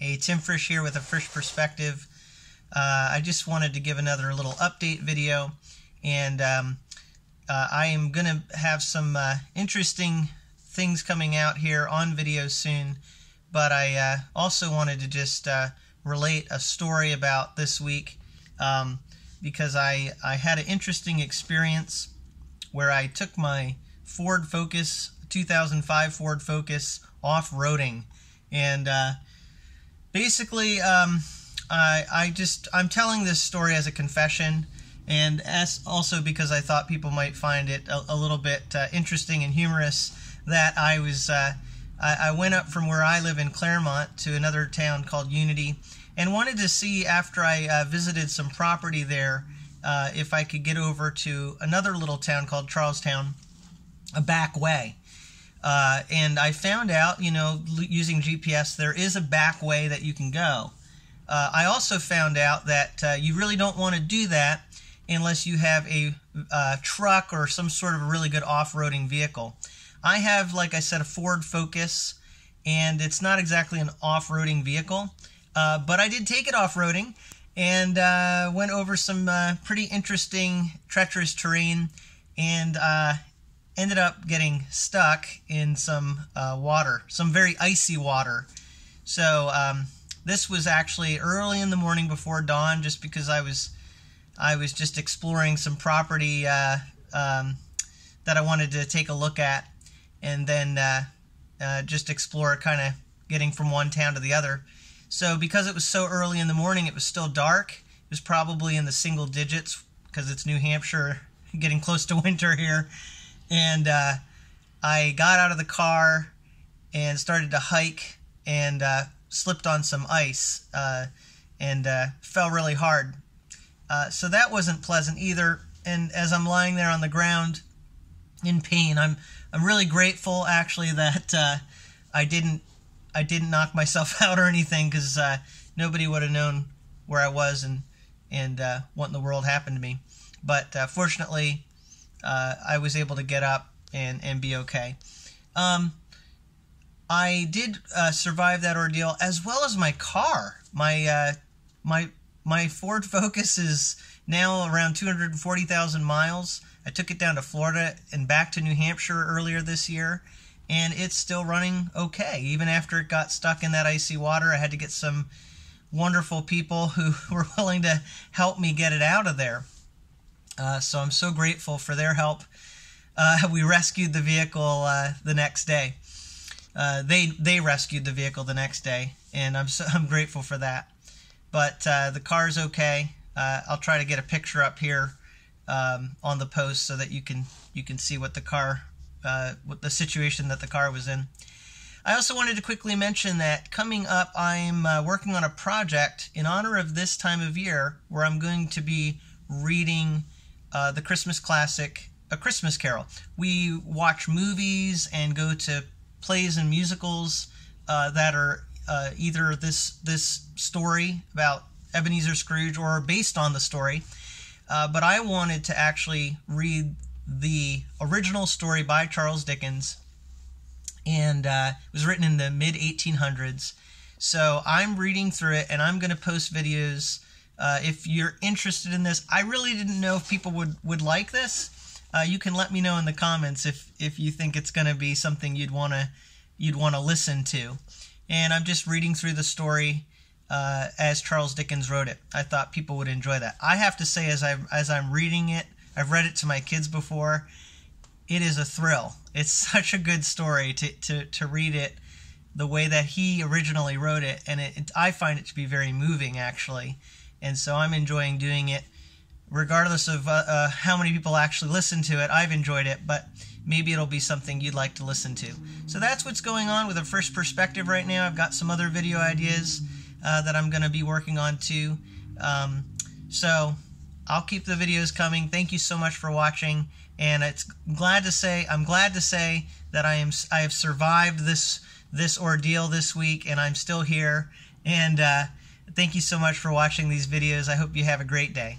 Hey, Tim Frisch here with a Frisch Perspective. I just wanted to give another little update video, and I am going to have some interesting things coming out here on video soon, but I also wanted to just relate a story about this week because I had an interesting experience where I took my Ford Focus, 2005 Ford Focus, off-roading, and basically I'm telling this story as a confession, and as also because I thought people might find it a little bit interesting and humorous that I went up from where I live in Claremont to another town called Unity, and wanted to see, after I visited some property there, if I could get over to another little town called Charlestown a back way. And I found out, using GPS, there is a back way that you can go. I also found out that you really don't want to do that unless you have a truck or some sort of a really good off-roading vehicle. I have, like I said, a Ford Focus, and it's not exactly an off-roading vehicle, but I did take it off-roading and went over some pretty interesting, treacherous terrain, and ended up getting stuck in some water, some very icy water. So this was actually early in the morning before dawn, just because I was just exploring some property that I wanted to take a look at, and then just explore, kind of getting from one town to the other. So because it was so early in the morning, it was still dark. It was probably in the single digits because it's New Hampshire, getting close to winter here. And I got out of the car and started to hike, and slipped on some ice and fell really hard. So that wasn't pleasant either. And as I'm lying there on the ground in pain, I'm really grateful, actually, that I didn't knock myself out or anything, because nobody would have known where I was and what in the world happened to me. But fortunately, I was able to get up and be okay. I did survive that ordeal, as well as my car. My Ford Focus is now around 240,000 miles. I took it down to Florida and back to New Hampshire earlier this year, and it's still running okay. Even after it got stuck in that icy water, I had to get some wonderful people who were willing to help me get it out of there. So I'm so grateful for their help. We rescued the vehicle the next day. They rescued the vehicle the next day, and I'm grateful for that. But the car's okay. I'll try to get a picture up here on the post so that you can see what what the situation that the car was in. I also wanted to quickly mention that coming up, I'm working on a project in honor of this time of year, where I'm going to be reading the Christmas classic, A Christmas Carol. We watch movies and go to plays and musicals that are either this story about Ebenezer Scrooge or based on the story. But I wanted to actually read the original story by Charles Dickens, and it was written in the mid-1800s. So I'm reading through it, and I'm going to post videos. If you're interested in this, I really didn't know if people would like this. You can let me know in the comments if you think it's going to be something you'd want to listen to. And I'm just reading through the story as Charles Dickens wrote it. I thought people would enjoy that. I have to say, as I'm reading it, I've read it to my kids before. It is a thrill. It's such a good story to read it the way that he originally wrote it, and I find it to be very moving, actually. And so I'm enjoying doing it, regardless of how many people actually listen to it. I've enjoyed it, but maybe it'll be something you'd like to listen to. So that's what's going on with A Frisch Perspective right now. I've got some other video ideas that I'm going to be working on too. So I'll keep the videos coming. Thank you so much for watching, and I'm glad to say that I have survived this ordeal this week, and I'm still here. And thank you so much for watching these videos. I hope you have a great day.